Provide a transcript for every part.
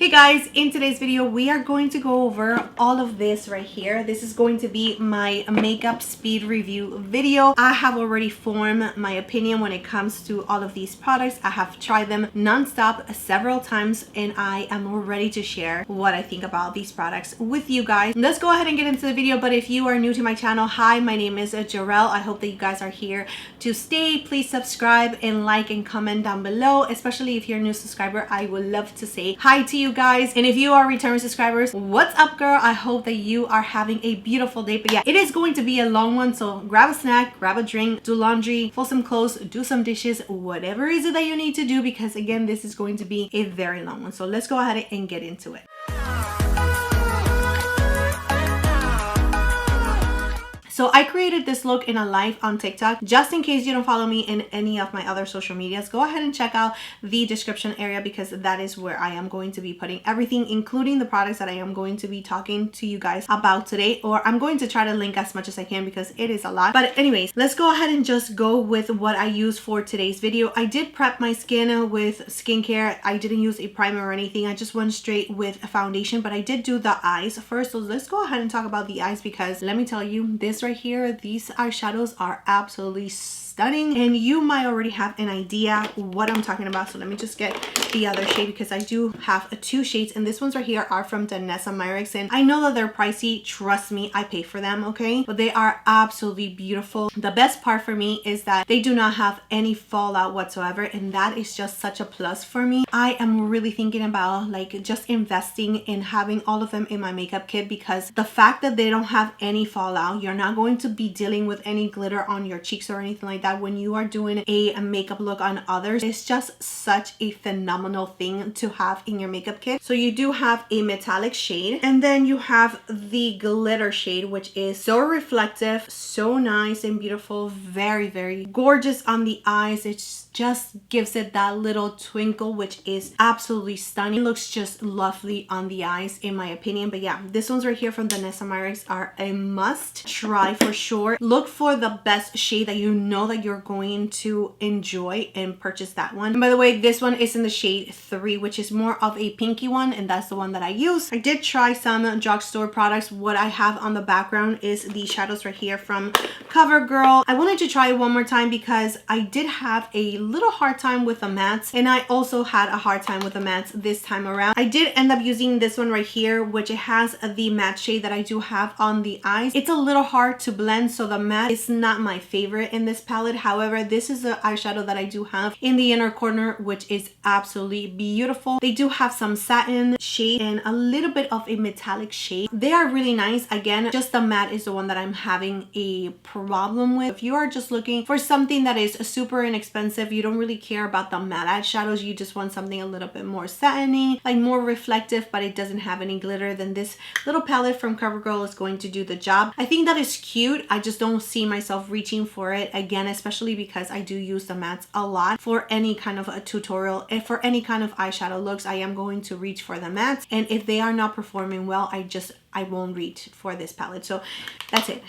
Hey guys, in today's video we are going to go over all of this right here. This is going to be my makeup speed review video. I have already formed my opinion when it comes to all of these products. I have tried them non-stop several times and I am ready to share what I think about these products with you guys. Let's go ahead and get into the video. But if you are new to my channel, hi, my name is Jarrell. I hope that you guys are here to stay. Please subscribe and like and comment down below, especially if you're a new subscriber. I would love to say hi to you guys. And if you are returning subscribers, what's up, girl? I hope that you are having a beautiful day. But yeah, it is going to be a long one, so grab a snack, grab a drink, do laundry, fold some clothes, do some dishes, whatever is it that you need to do, because again, this is going to be a very long one. So let's go ahead and get into it. So I created this look in a live on TikTok. Just in case you don't follow me in any of my other social medias, go ahead and check out the description area, because that is where I am going to be putting everything, including the products that I am going to be talking to you guys about today. Or I'm going to try to link as much as I can because it is a lot. But anyways, let's go ahead and just go with what I use for today's video. I did prep my skin with skincare. I didn't use a primer or anything. I just went straight with a foundation, but I did do the eyes first. So let's go ahead and talk about the eyes, because let me tell you, this right here, these eyeshadows are absolutely stunning, and you might already have an idea what I'm talking about. So let me just get the other shade, because I do have two shades, and this ones right here are from Denessa Myricks, and I know that they're pricey. Trust me, I pay for them, okay? But they are absolutely beautiful. The best part for me is that they do not have any fallout whatsoever, and that is just such a plus for me. I am really thinking about like just investing in having all of them in my makeup kit, because the fact that they don't have any fallout, you're not going to be dealing with any glitter on your cheeks or anything like that when you are doing a makeup look on others. It's just such a phenomenal thing to have in your makeup kit. So you do have a metallic shade, and then you have the glitter shade, which is so reflective, so nice and beautiful, very, very gorgeous on the eyes. It just gives it that little twinkle, which is absolutely stunning. It looks just lovely on the eyes, in my opinion. But yeah, this ones right here from Denessa Myricks are a must try for sure. Look for the best shade that you know that you're going to enjoy and purchase that one. And by the way, this one is in the shade 3, which is more of a pinky one, and that's the one that I use. I did try some drugstore products. What I have on the background is the shadows right here from Covergirl. I wanted to try it one more time because I did have a little hard time with the mattes, and I also had a hard time with the mattes this time around. I did end up using this one right here, which it has the matte shade that I do have on the eyes. It's a little hard to blend, so the matte is not my favorite in this palette. However, this is the eyeshadow that I do have in the inner corner, which is absolutely beautiful. They do have some satin shade and a little bit of a metallic shade. They are really nice. Again, just the matte is the one that I'm having a problem with. If you are just looking for something that is super inexpensive, you don't really care about the matte eyeshadows, you just want something a little bit more satiny, like more reflective, but it doesn't have any glitter, then this little palette from Covergirl is going to do the job. I think that is cute. I just don't see myself reaching for it again, especially because I do use the mattes a lot for any kind of a tutorial. And for any kind of eyeshadow looks, I am going to reach for the mattes, and if they are not performing well, I won't reach for this palette. So that's it.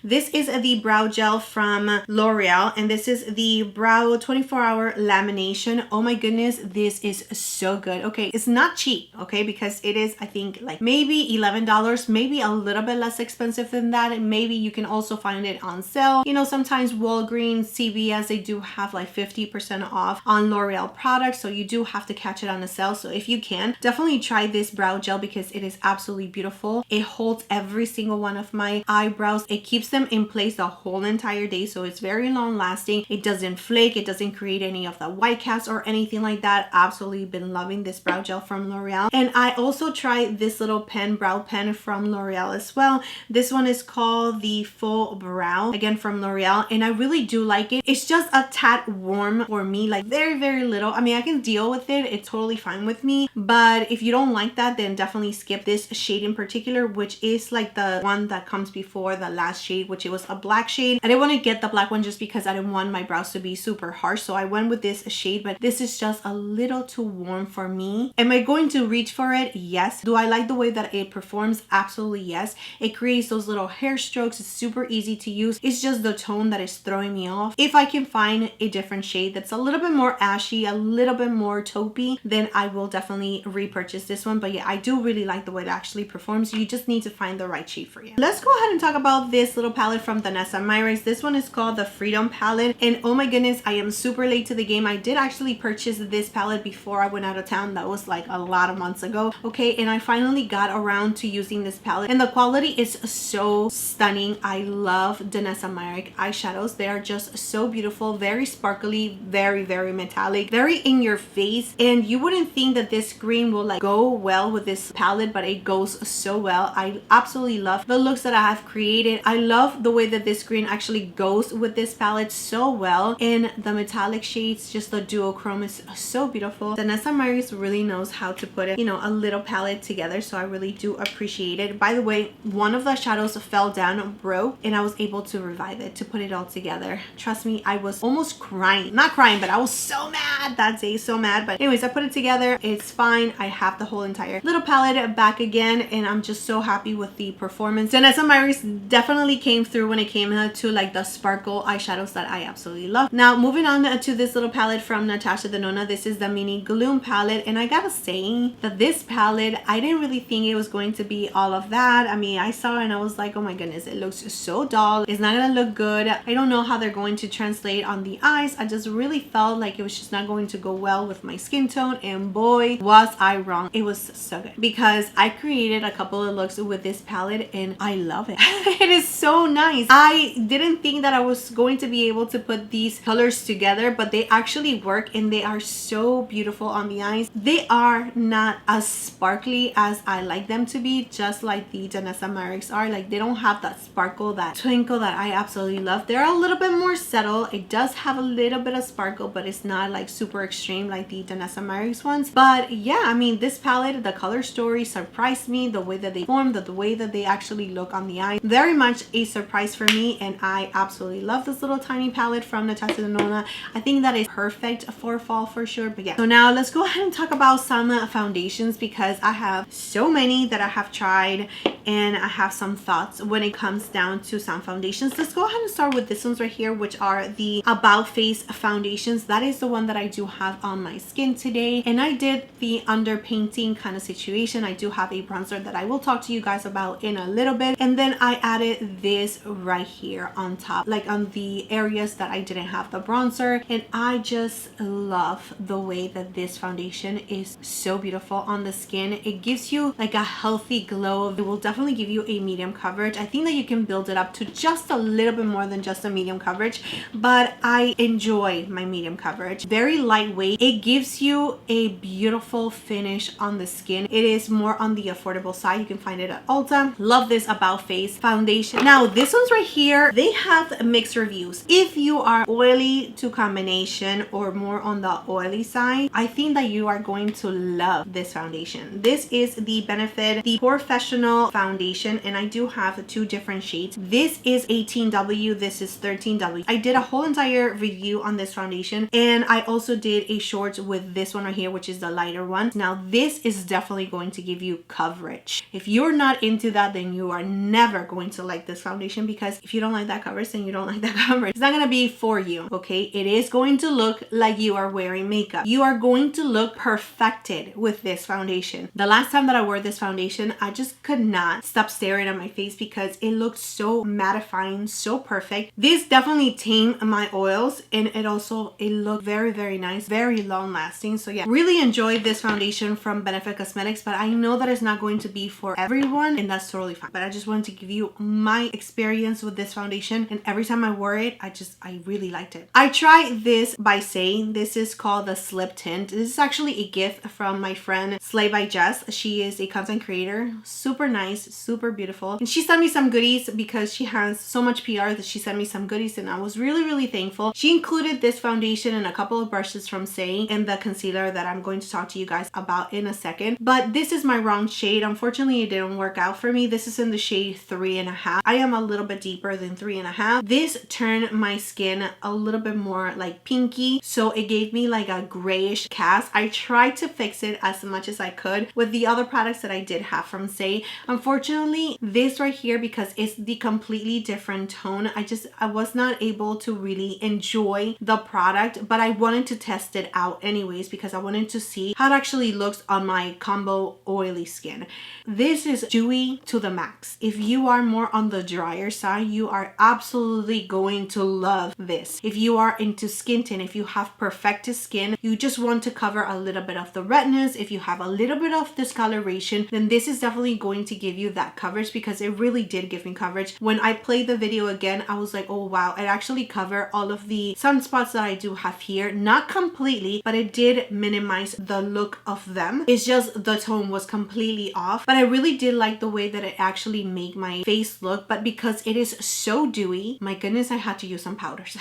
This is the brow gel from L'Oreal, and this is the brow 24-hour lamination. Oh my goodness, this is so good. Okay, it's not cheap, okay, because it is, I think, like maybe $11, maybe a little bit less expensive than that, and maybe you can also find it on sale. You know, sometimes Walgreens, CVS, they do have like 50% off on L'Oreal products, so you do have to catch it on a sale. So if you can, definitely try this brow gel, because it is absolutely beautiful. It holds every single one of my eyebrows. It keeps them in place the whole entire day, so it's very long lasting. It doesn't flake, it doesn't create any of the white cast or anything like that. Absolutely been loving this brow gel from L'Oreal. And I also tried this little pen, brow pen from L'Oreal as well. This one is called the Faux Brow, again from L'Oreal, and I really do like it. It's just a tad warm for me, like very, very little. I mean, I can deal with it, it's totally fine with me, but if you don't like that, then definitely skip this shade in particular, which is like the one that comes before the last shade shade, which it was a black shade. I didn't want to get the black one just because I didn't want my brows to be super harsh, so I went with this shade, but this is just a little too warm for me. Am I going to reach for it? Yes. Do I like the way that it performs? Absolutely yes. It creates those little hair strokes. It's super easy to use. It's just the tone that is throwing me off. If I can find a different shade that's a little bit more ashy, a little bit more taupey, then I will definitely repurchase this one. But yeah, I do really like the way it actually performs. You just need to find the right shade for you. Let's go ahead and talk about this little palette from Denessa Myricks. This one is called the Freedom palette, and oh my goodness, I am super late to the game. I did actually purchase this palette before I went out of town. That was like a lot of months ago, okay, and I finally got around to using this palette, and the quality is so stunning. I love Denessa Myricks eyeshadows. They are just so beautiful, very sparkly, very metallic, very in your face, and you wouldn't think that this green will like go well with this palette, but it goes so well. I absolutely love the looks that I have created. I love the way that this green actually goes with this palette so well, and the metallic shades, just the duochrome is so beautiful. Denessa Myricks really knows how to put it, you know, a little palette together, so I really do appreciate it. By the way, one of the shadows fell down, broke, and I was able to revive it, to put it all together. Trust me, I was almost crying. Not crying, but I was so mad that day, so mad. But anyways, I put it together. It's fine. I have the whole entire little palette back again, and I'm just so happy with the performance. Denessa Myricks definitely came through when it came to like the sparkle eyeshadows that I absolutely love. Now moving on to this little palette from Natasha Denona. This is the mini Gloom palette, and I gotta say that this palette, I didn't really think it was going to be all of that. I mean, I saw it and I was like, oh my goodness, it looks so dull. It's not gonna look good. I don't know how they're going to translate on the eyes. I just really felt like it was just not going to go well with my skin tone, and boy was I wrong. It was so good because I created a couple of looks with this palette and I love it. It is so nice. I didn't think that I was going to be able to put these colors together, but they actually work and they are so beautiful on the eyes. They are not as sparkly as I like them to be, just like the Denessa Myricks are. Like, they don't have that sparkle, that twinkle that I absolutely love. They're a little bit more subtle. It does have a little bit of sparkle, but it's not like super extreme like the Denessa Myricks ones. But yeah, I mean, this palette, the color story surprised me. The way that they form, the way that they actually look on the eye, very much a surprise for me, and I absolutely love this little tiny palette from Natasha Denona. I think that is perfect for fall for sure. But yeah, so now let's go ahead and talk about some foundations, because I have so many that I have tried and I have some thoughts when it comes down to some foundations. Let's go ahead and start with this ones right here, which are the About Face foundations. That is the one that I do have on my skin today, and I did the underpainting kind of situation. I do have a bronzer that I will talk to you guys about in a little bit, and then I added this right here on top, like on the areas that I didn't have the bronzer, and I just love the way that this foundation is so beautiful on the skin. It gives you like a healthy glow. It will definitely give you a medium coverage. I think that you can build it up to just a little bit more than just a medium coverage, but I enjoy my medium coverage. Very lightweight. It gives you a beautiful finish on the skin. It is more on the affordable side. You can find it at Ulta. Love this About Face foundation. Now this one's right here, they have mixed reviews. If you are oily to combination or more on the oily side, I think that you are going to love this foundation. This is the Benefit, the POREfessional foundation, and I do have two different shades. This is 18W, this is 13W. I did a whole entire review on this foundation, and I also did a short with this one right here, which is the lighter one. Now this is definitely going to give you coverage. If you're not into that, then you are never going to like this foundation, because if you don't like that coverage, then you don't like that coverage. It's not going to be for you, okay? It is going to look like you are wearing makeup. You are going to look perfected with this foundation. The last time that I wore this foundation, I just could not stop staring at my face because it looked so mattifying, so perfect. This definitely tamed my oils, and it looked very nice, very long lasting. So yeah, really enjoyed this foundation from Benefit Cosmetics, but I know that it's not going to be for everyone, and that's totally fine. But I just wanted to give you my experience with this foundation, and every time I wore it, I really liked it. I tried this by saying, this is called the Slip Tint. This is actually a gift from my friend Slay by Jess. She is a content creator, super nice, super beautiful, and she sent me some goodies because she has so much PR that she sent me some goodies, and I was really thankful. She included this foundation and a couple of brushes from Siene and the concealer that I'm going to talk to you guys about in a second. But this is my wrong shade. Unfortunately, it didn't work out for me. This is in the shade 3.5. I am I'm a little bit deeper than 3.5. This turned my skin a little bit more like pinky, so it gave me like a grayish cast. I tried to fix it as much as I could with the other products that I did have from Say. Unfortunately, this right here, because it's the completely different tone, I was not able to really enjoy the product, but I wanted to test it out anyways because I wanted to see how it actually looks on my combo oily skin. This is dewy to the max. If you are more on the drier side, you are absolutely going to love this. If you are into skin tint, if you have perfected skin, you just want to cover a little bit of the redness, if you have a little bit of discoloration, then this is definitely going to give you that coverage, because it really did give me coverage. When I played the video again, I was like, oh wow, it actually covered all of the sunspots that I do have here. Not completely, but it did minimize the look of them. It's just the tone was completely off, but I really did like the way that it actually made my face look. But because it is so dewy, my goodness, I had to use some powders.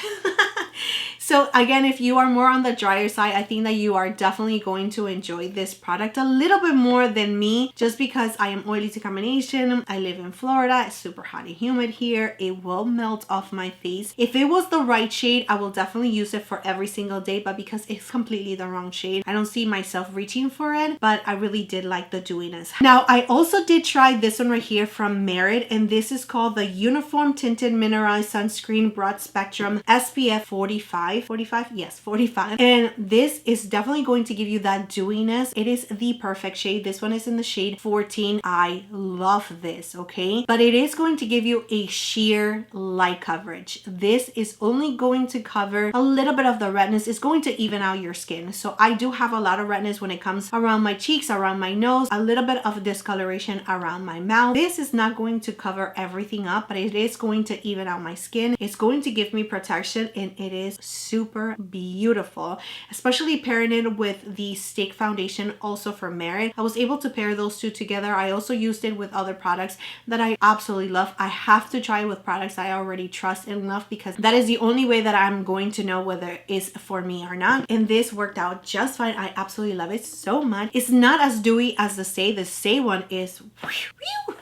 So again, if you are more on the drier side, I think that you are definitely going to enjoy this product a little bit more than me, just because I am oily to combination. I live in Florida. It's super hot and humid here. It will melt off my face. If it was the right shade, I will definitely use it for every single day, but because it's completely the wrong shade, I don't see myself reaching for it, but I really did like the dewiness. Now, I also did try this one right here from Merit, and this is called the Uniform Tinted Mineralized Sunscreen Broad Spectrum SPF 45. 45? Yes, 45. And this is definitely going to give you that dewiness. It is the perfect shade. This one is in the shade 14. I love this, okay? But it is going to give you a sheer light coverage. This is only going to cover a little bit of the redness. It's going to even out your skin. So I do have a lot of redness when it comes around my cheeks, around my nose, a little bit of discoloration around my mouth. This is not going to cover everything up, but it is going to even out my skin. It's going to give me protection, and it is super beautiful, especially pairing it with the Stick Foundation also from Merit. I was able to pair those two together. I also used it with other products that I absolutely love. I have to try it with products I already trust and love, because that is the only way that I'm going to know whether it's for me or not. And this worked out just fine. I absolutely love it so much. It's not as dewy as the Say. The Say one is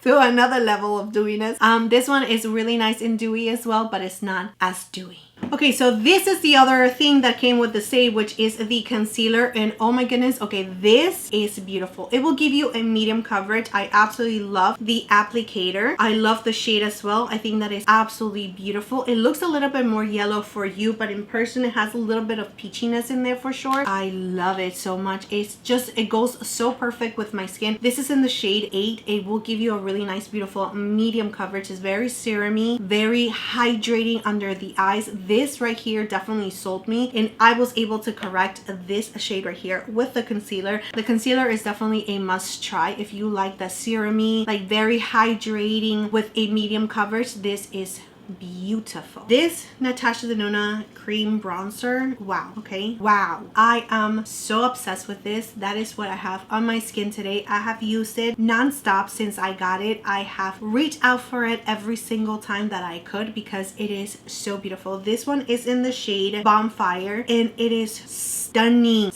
to another level of dewiness. This one is really nice and dewy as well, but it's not as dewy. Okay, so this is the other thing that came with the Say, which is the concealer. And oh my goodness, okay, this is beautiful. It will give you a medium coverage. I absolutely love the applicator. I love the shade as well. I think that is absolutely beautiful. It looks a little bit more yellow for you, but in person it has a little bit of peachiness in there for sure. I love it so much. It's just, it goes so perfect with my skin. This is in the shade 8. It will give you a really nice, beautiful medium coverage. It's very serum-y, very hydrating under the eyes. This right here definitely sold me, and I was able to correct this shade right here with the concealer. The concealer is definitely a must try if you like the serum-y, like very hydrating with a medium coverage. This is beautiful. This Natasha Denona cream bronzer, wow, okay, wow, I am so obsessed with this. That is what I have on my skin today. I have used it non-stop since I got it. I have reached out for it every single time that I could because it is so beautiful. This one is in the shade Bonfire, and it is stunning.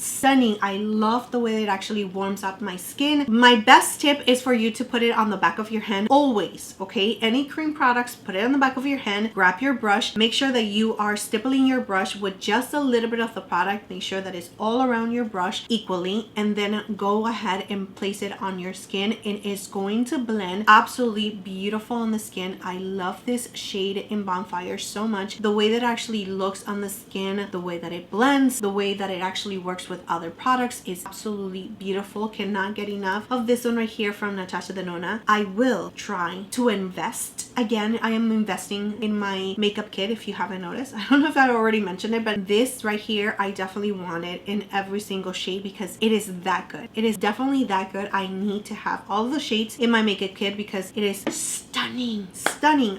I love the way it actually warms up my skin. My best tip is for you to put it on the back of your hand always, okay? Any cream products, put it on the back of your hand, grab your brush, make sure that you are stippling your brush with just a little bit of the product. Make sure that it's all around your brush equally, and then go ahead and place it on your skin, and it's going to blend absolutely beautiful on the skin. I love this shade in Bonfire so much. The way that it actually looks on the skin, the way that it blends, the way that it actually works with other products is absolutely beautiful. Cannot get enough of this one right here from Natasha Denona. I will try to invest. Again, I am investing in my makeup kit, if you haven't noticed. I don't know if I already mentioned it, but this right here, I definitely want it in every single shade because it is that good. It is definitely that good. I need to have all the shades in my makeup kit because it is stunning.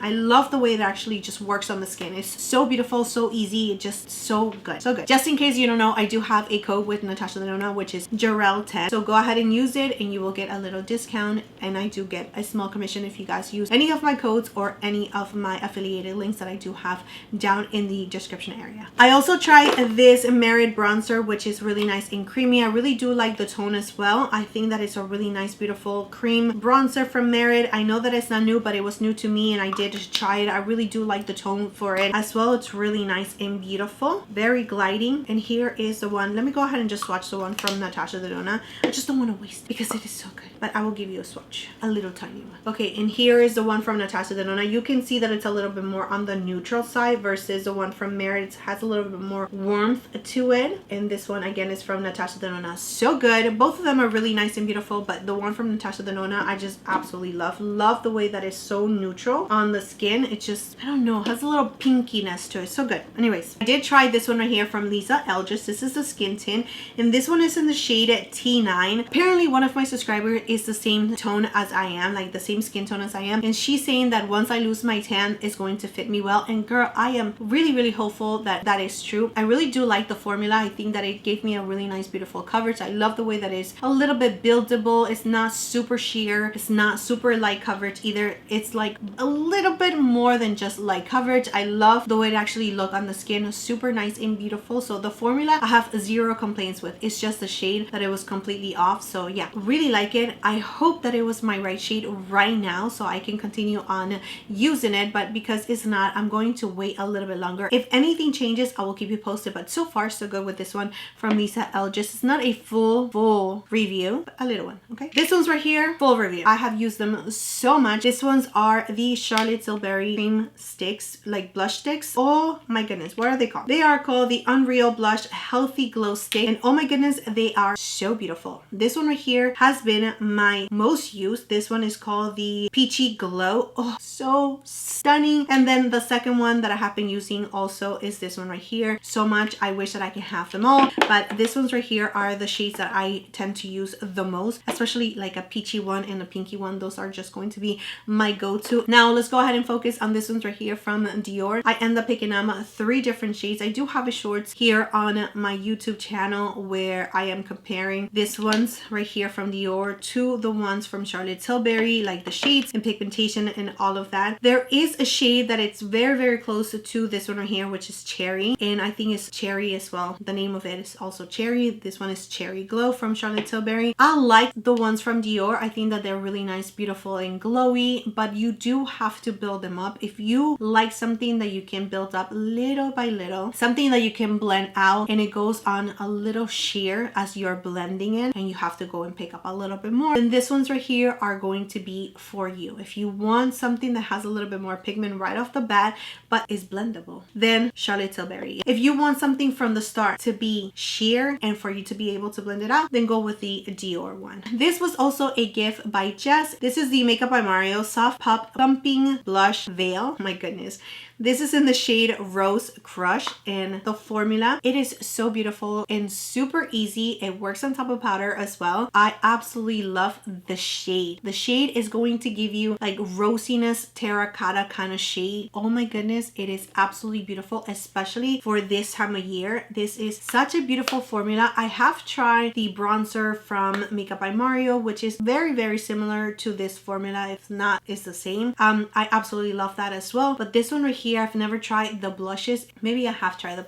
I love the way it actually just works on the skin. It's so beautiful, so easy, just so good. Just in case you don't know, I do have a code with Natasha Denona, which is Jarrell10. So go ahead and use it and you will get a little discount, and I do get a small commission if you guys use any of my codes or any of my affiliated links that I do have down in the description area. I also tried this Merit bronzer, which is really nice and creamy. I really do like the tone as well. I think that it's a really nice, beautiful cream bronzer from Merit. I know that it's not new, but but it was new to me and I did try it. I really do like the tone for it as well. It's really nice and beautiful, very gliding. And here is the one. Let me go ahead and just swatch the one from Natasha Denona. I just don't want to waste because it is so good, but I will give you a swatch, a little tiny one. Okay, and here is the one from Natasha Denona. You can see that it's a little bit more on the neutral side versus the one from Myricks. It has a little bit more warmth to it. And this one again is from Natasha Denona. So good. Both of them are really nice and beautiful, but the one from Natasha Denona I just absolutely love the way that it's so neutral on the skin. It just, I don't know, has a little pinkiness to it. So good. Anyways, I did try this one right here from Eldridge. This is the skin tint, and this one is in the shade T9. Apparently one of my subscribers is the same tone as I am, like the same skin tone as I am, and she's saying that once I lose my tan it's going to fit me well. And girl, I am really hopeful that that is true. I really do like the formula. I think that it gave me a really nice beautiful coverage. I love the way that it's a little bit buildable. It's not super sheer, it's not super light coverage either. It's like a little bit more than just light coverage. I love the way it actually look on the skin. Super nice and beautiful. So the formula I have zero complaints with. It's just the shade that it was completely off. So yeah, really like it. I hope that it was my right shade right now so I can continue on using it, but because it's not, I'm going to wait a little bit longer. If anything changes, I will keep you posted, but so far so good with this one from Eldridge. It's not a full review, but a little one. Okay, this one's right here, full review. I have used them so much. These ones are the Charlotte Tilbury cream sticks, like blush sticks. Oh my goodness, what are they called? They are called the Unreal Blush Healthy Glow Stick, and oh my goodness, they are so beautiful. This one right here has been my most used. This one is called the Peachy Glow. Oh, so stunning. And then the second one that I have been using also is this one right here. So much, I wish that I can have them all, but this ones right here are the shades that I tend to use the most, especially like a peachy one and a pinky one. Those are just going to be my go-to. Now let's go ahead and focus on this ones right here from Dior. I end up picking up 3 different shades. I do have a shorts here on my YouTube channel where I am comparing this ones right here from Dior to the ones from Charlotte Tilbury, like the shades and pigmentation and all of that. There is a shade that it's very close to this one right here, which is Cherry, and I think it's Cherry as well. The name of it is also Cherry. This one is Cherry Glow from Charlotte Tilbury. I like the ones from Dior. I think that they're really nice, beautiful and glowy, but you do have to build them up. If you like something that you can build up little by little, something that you can blend out and it goes on a little sheer as you're blending it, and you have to go and pick up a little bit more, then this ones right here are going to be for you. If you want something that has a little bit more pigment right off the bat but is blendable, then Charlotte Tilbury. If you want something from the start to be sheer and for you to be able to blend it out, then go with the Dior one. This was also a gift by Jess. This is the Makeup by Mario Soft Pop Pumping Blush Veil. My goodness. This is in the shade Rose Crush, and the formula, it is so beautiful and super easy. It works on top of powder as well. I absolutely love the shade. The shade is going to give you like rosiness, terracotta kind of shade. Oh my goodness, it is absolutely beautiful, especially for this time of year. This is such a beautiful formula. I have tried the bronzer from Makeup by Mario, which is very similar to this formula. If not, it's the same. I absolutely love that as well. But this one right here, I've never tried the blushes. Maybe I have tried the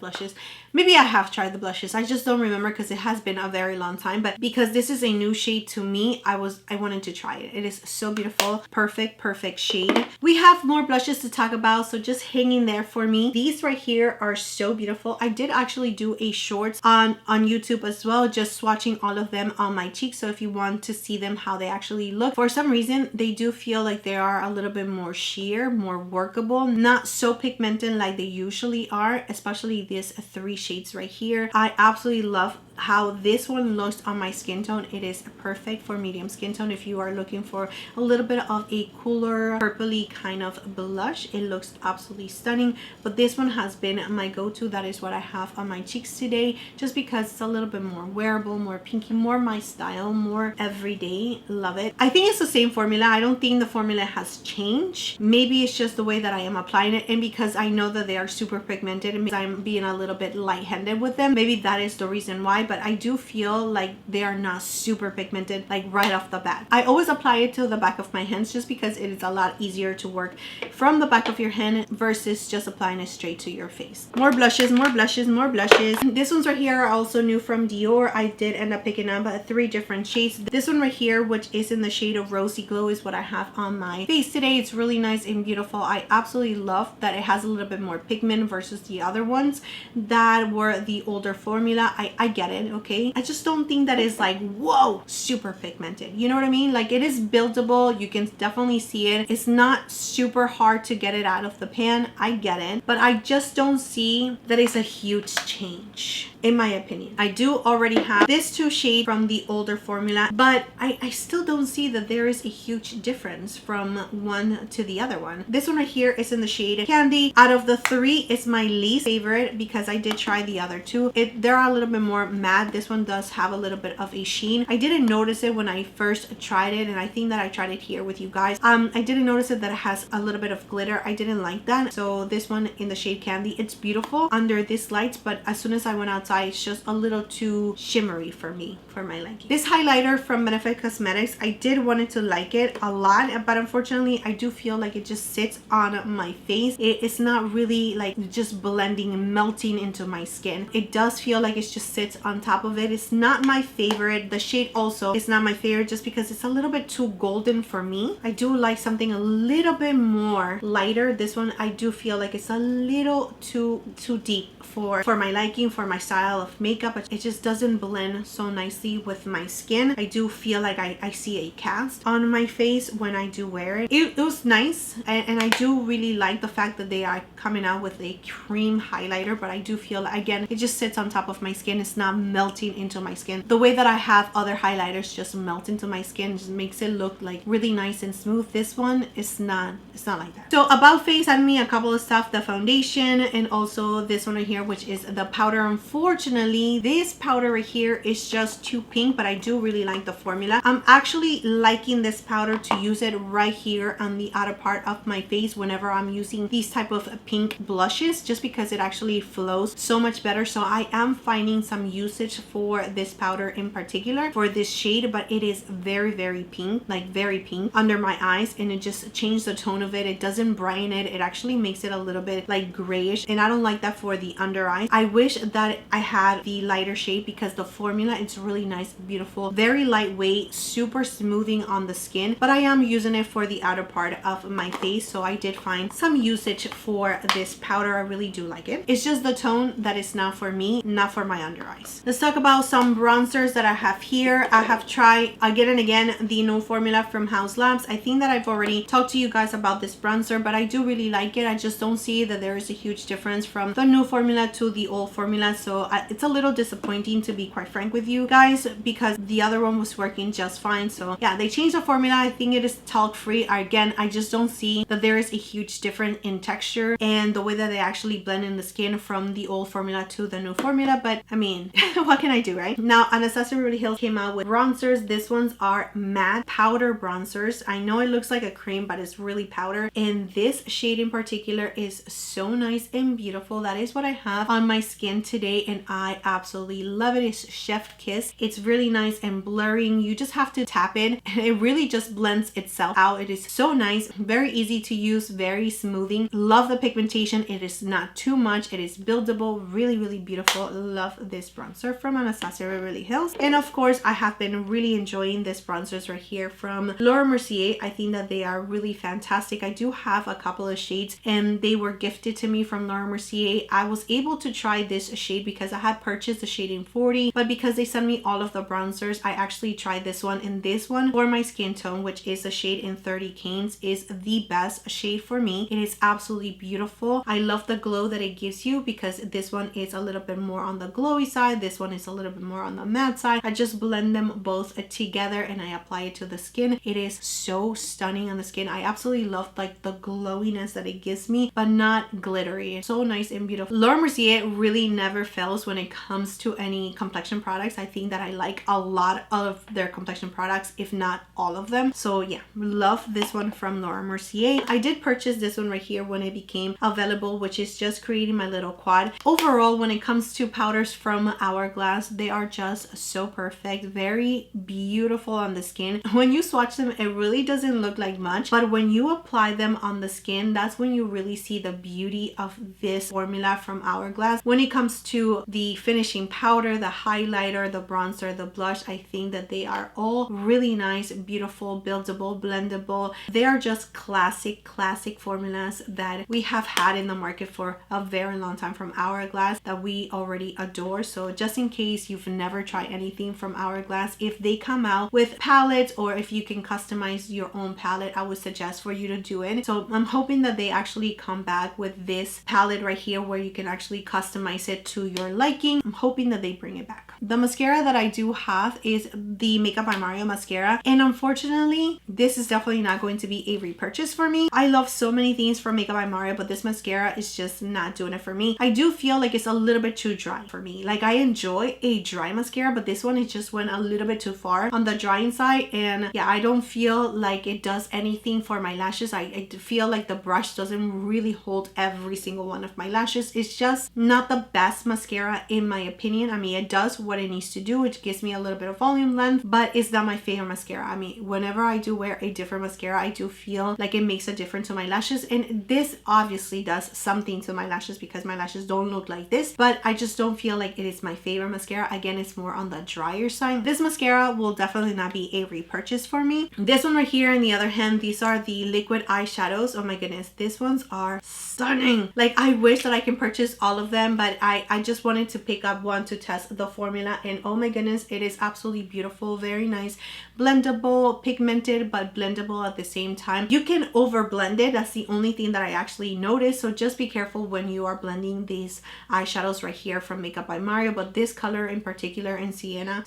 blushes. I just don't remember because it has been a very long time. But because this is a new shade to me, I wanted to try it. It is so beautiful. Perfect shade. We have more blushes to talk about, so just hang in there for me. These right here are so beautiful. I did actually do a shorts on YouTube as well, just swatching all of them on my cheeks. So if you want to see them how they actually look, for some reason they do feel like they are a little bit more sheer, more workable, not so pigmented like they usually are, especially these 3 shades right here. I absolutely love how this one looks on my skin tone. It is perfect for medium skin tone. If you are looking for a little bit of a cooler purpley kind of blush, it looks absolutely stunning. But this one has been my go-to. That is what I have on my cheeks today, just because it's a little bit more wearable, more pinky, more my style, more everyday. Love it. I think it's the same formula. I don't think the formula has changed. Maybe it's just the way that I am applying it, and because I know that they are super pigmented and I'm being a little bit light-handed with them, maybe that is the reason why. but I do feel like they are not super pigmented like right off the bat. I always apply it to the back of my hands just because it is a lot easier to work from the back of your hand versus just applying it straight to your face. More blushes, more blushes, more blushes. This one's right here are also new from Dior. I did end up picking up 3 different shades. This one right here, which is in the shade of Rosy Glow, is what I have on my face today. It's really nice and beautiful. I absolutely love that it has a little bit more pigment versus the other ones that were the older formula. I get it, okay? I just don't think that it's like, whoa, super pigmented. You know what I mean? Like, it is buildable. You can definitely see it. It's not super hard to get it out of the pan. I get it. But I just don't see that it's a huge change, in my opinion. I do already have this 2 shade from the older formula, but I still don't see that there is a huge difference from one to the other one. This one right here is in the shade Candy. Out of the 3, it's my least favorite because I did try the other 2. They're a little bit more matte. This one does have a little bit of a sheen. I didn't notice it when I first tried it, and I think that I tried it here with you guys. I didn't notice it that it has a little bit of glitter. I didn't like that. So this one in the shade Candy, it's beautiful under these lights, but as soon as I went outside, it's just a little too shimmery for me, for my liking. This highlighter from Benefit Cosmetics, I did wanted to like it a lot, but unfortunately I do feel like it just sits on my face. It's not really like just blending and melting into my skin. It does feel like it just sits on top of it. It's not my favorite. The shade also is not my favorite just because it's a little bit too golden for me. I do like something a little bit more lighter. This one I do feel like it's a little too deep for my liking, for my style of makeup. It just doesn't blend so nicely with my skin. I do feel like I see a cast on my face when I do wear it. It was nice, and I do really like the fact that they are coming out with a cream highlighter, but I do feel like, again, it just sits on top of my skin. It's not melting into my skin the way that I have other highlighters just melt into my skin. Just makes it look like really nice and smooth. This one is not, it's not like that. So About Face sent me a couple of stuff, the foundation, and also this one right here, which is the powder. Unfortunately, this powder right here is just too pink, but I do really like the formula. I'm actually liking this powder to use it right here on the outer part of my face whenever I'm using these type of pink blushes, just because it actually flows so much better. So I am finding some usage for this powder in particular for this shade, but it is very, very pink, like very pink under my eyes, and it just changed the tone of it. It doesn't brighten it. It actually makes it a little bit like grayish, and I don't like that for the under eyes. I wish that I had the lighter shade because the formula, it's really nice, beautiful, very lightweight, super smoothing on the skin, but I am using it for the outer part of my face, so I did find some usage for this powder. I really do like it. It's just the tone that is not for me, not for my under eyes. Let's talk about some bronzers that I have here. I have tried again and again the new formula from Haus Labs. I think that I've already talked to you guys about this bronzer, but I do really like it. I just don't see that there is a huge difference from the new formula to the old formula, so it's a little disappointing, to be quite frank with you guys, because the other one was working just fine. So yeah, they changed the formula. I think it is talc free. Again, I just don't see that there is a huge difference in texture and the way that they actually blend in the skin from the old formula to the new formula, but I mean, what can I do, right? Now, Anastasia Beverly Hills came out with bronzers. These ones are matte powder bronzers. I know it looks like a cream, but it's really powder, and this shade in particular is so nice and beautiful. That is what I have on my skin today, and I absolutely love it. It's Chef Kiss. It's really nice and blurring. You just have to tap it, and it really just blends itself out. It is so nice, very easy to use, very smoothing. Love the pigmentation. It is not too much. It is buildable, really, really beautiful. Love this bronzer from Anastasia Beverly Hills. And of course, I have been really enjoying this bronzers right here from Laura Mercier. I think that they are really fantastic. I do have a couple of shades, and they were gifted to me from Laura Mercier. I was able to try this shade because I had purchased the shade in 40, but because they sent me all of the bronzers, I actually tried this one, and this one for my skin tone, which is the shade in 30 Canes, is the best shade for me. It is absolutely beautiful. I love the glow that it gives you because this one is a little bit more on the glowy side. This one is a little bit more on the matte side. I just blend them both together and I apply it to the skin. It is so stunning on the skin. I absolutely love like the glowiness that it gives me, but not glittery. It's so nice and beautiful. Laura Mercier really never fails knows when it comes to any complexion products, I think that I like a lot of their complexion products, if not all of them. So yeah, love this one from Laura Mercier. I did purchase this one right here when it became available, which is just creating my little quad. Overall, when it comes to powders from Hourglass, they are just so perfect, very beautiful on the skin. When you swatch them, it really doesn't look like much, but when you apply them on the skin, that's when you really see the beauty of this formula from Hourglass. When it comes to the finishing powder, the highlighter, the bronzer, the blush, I think that they are all really nice, beautiful, buildable, blendable. They are just classic formulas that we have had in the market for a very long time from Hourglass that we already adore. So just in case you've never tried anything from Hourglass, if they come out with palettes or if you can customize your own palette, I would suggest for you to do it. So I'm hoping that they actually come back with this palette right here where you can actually customize it to your liking. I'm hoping that they bring it back. The mascara that I do have is the Makeup by Mario mascara, and unfortunately this is definitely not going to be a repurchase for me. I love so many things from Makeup by Mario, but this mascara is just not doing it for me. I do feel like it's a little bit too dry for me. Like, I enjoy a dry mascara, but this one, it just went a little bit too far on the drying side, and yeah, I don't feel like it does anything for my lashes. I feel like the brush doesn't really hold every single one of my lashes. It's just not the best mascara in my opinion. I mean, it does what it needs to do. It gives me a little bit of volume length, but it's not my favorite mascara. I mean, whenever I do wear a different mascara, I do feel like it makes a difference to my lashes, and this obviously does something to my lashes because my lashes don't look like this, but I just don't feel like it is my favorite mascara. Again, it's more on the drier side. This mascara will definitely not be a repurchase for me. This one right here, on the other hand, these are the liquid eyeshadows. Oh my goodness, these ones are stunning. Like, I wish that I can purchase all of them, but I just wanted to pick up one to test the formula, and oh my goodness, it is absolutely beautiful, very nice, blendable, pigmented, but blendable at the same time. You can over blend it. That's the only thing that I actually noticed, so just be careful when you are blending these eyeshadows right here from Makeup by Mario. But this color in particular in Siene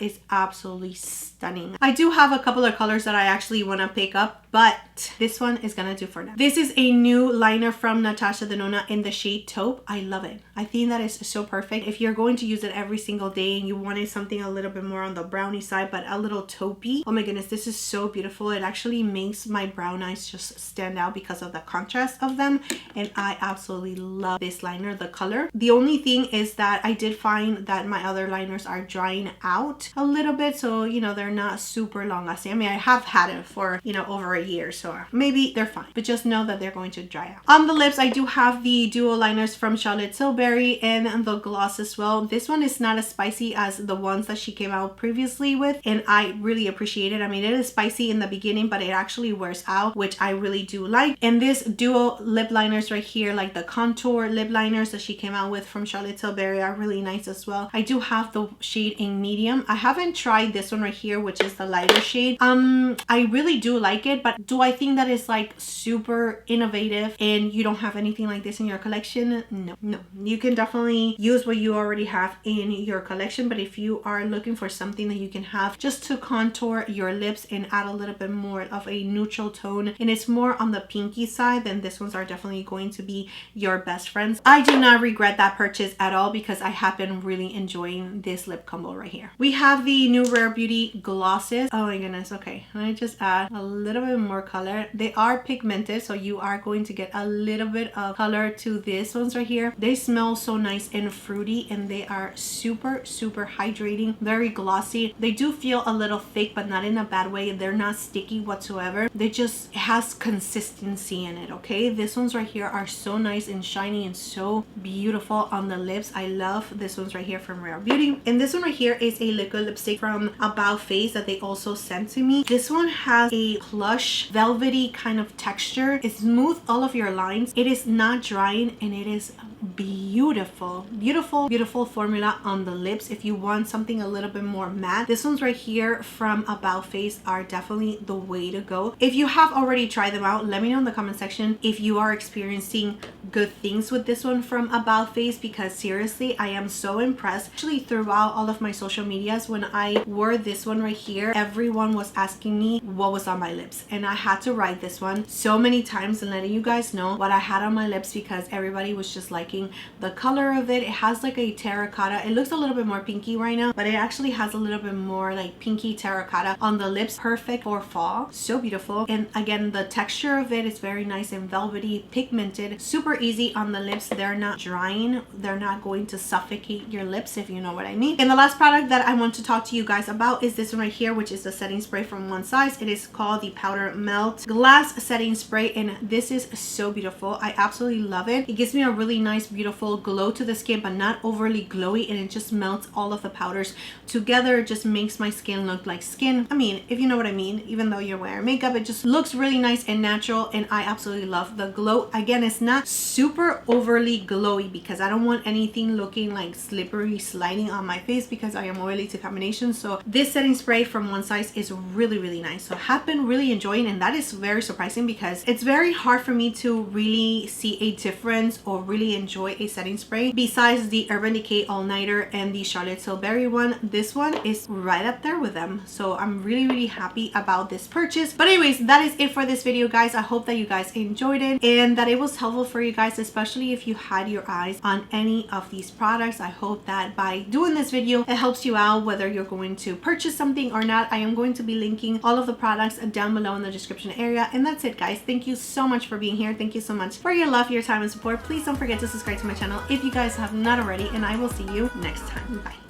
is absolutely stunning. I do have a couple of colors that I actually want to pick up, but this one is gonna do for now. This is a new liner from Natasha Denona in the shade Taupe. I love it. I think that is so perfect if you're going to use it every single day and you wanted something a little bit more on the brownie side but a little taupey. Oh my goodness, this is so beautiful. It actually makes my brown eyes just stand out because of the contrast of them, and I absolutely love this liner, the color. The only thing is that I did find that my other liners are drying out a little bit, so you know, they're not super long lasting. I mean, I have had it for, you know, over a year, so maybe they're fine, but just know that they're going to dry out. On the lips, I do have the duo liners from Charlotte Tilbury and the gloss as well. This one is not as spicy as the ones that she came out previously with, and I really appreciate it. I mean, it is spicy in the beginning, but it actually wears out, which I really do like. And this duo lip liners right here, like the contour lip liners that she came out with from Charlotte Tilbury, are really nice as well. I do have the shade in medium. I haven't tried this one right here, which is the lighter shade. I really do like it, but do I think that it's like super innovative and you don't have anything like this in your collection? No. You can definitely use what you already have in your collection, but if you are looking for something that you can have just to contour your lips and add a little bit more of a neutral tone, and it's more on the pinky side, then these ones are definitely going to be your best friends. I do not regret that purchase at all because I have been really enjoying this lip combo right here. We have the new Rare Beauty glosses. Oh my goodness. Okay, let me just add a little bit more color. They are pigmented, so you are going to get a little bit of color to these ones right here. They smell so nice and fruity, and they are super hydrating, very glossy. They do feel a little thick, but not in a bad way. They're not sticky whatsoever. They just, it has consistency in it. Okay, these ones right here are so nice and shiny and so beautiful on the lips. I love this ones right here from Rare Beauty. And this one right here is a liquid lipstick from About Face that they also sent to me. This one has a plush velvety kind of texture. It smooths all of your lines. It is not drying, and it is beautiful formula on the lips. If you want something a little bit more matte, this one's right here from About Face are definitely the way to go. If you have already tried them out, let me know in the comment section if you are experiencing good things with this one from About Face, because seriously, I am so impressed. Actually, throughout all of my social medias, when I wore this one right here, everyone was asking me what was on my lips, and I had to write this one so many times and letting you guys know what I had on my lips because everybody was just liking liking the color of it. It has like a terracotta. It looks a little bit more pinky right now, but it actually has a little bit more like pinky terracotta on the lips. Perfect for fall. So beautiful. And again, the texture of it is very nice and velvety, pigmented, super easy on the lips. They're not drying. They're not going to suffocate your lips, if you know what I mean. And the last product that I want to talk to you guys about is this one right here, which is the setting spray from One Size. It is called the Powder Melt Glass Setting Spray, and this is so beautiful. I absolutely love it. It gives me a really nice, beautiful glow to the skin, but not overly glowy, and it just melts all of the powders together. It just makes my skin look like skin. I mean, if you know what I mean, even though you're wearing makeup, it just looks really nice and natural, and I absolutely love the glow. Again, it's not super overly glowy because I don't want anything looking like slippery sliding on my face because I am oily to combination. So this setting spray from One Size is really, really nice. So I have been really enjoying, and that is very surprising because it's very hard for me to really see a difference or really enjoy a setting spray besides the Urban Decay All Nighter and the Charlotte Tilbury one. This one is right up there with them. So I'm really, really happy about this purchase. But anyways, that is it for this video, guys. I hope that you guys enjoyed it and that it was helpful for you guys, especially if you had your eyes on any of these products. I hope that by doing this video, it helps you out whether you're going to purchase something or not. I am going to be linking all of the products down below in the description area. And that's it, guys. Thank you so much for being here. Thank you so much for your love, your time, and support. Please don't forget to subscribe to my channel if you guys have not already, and I will see you next time. Bye.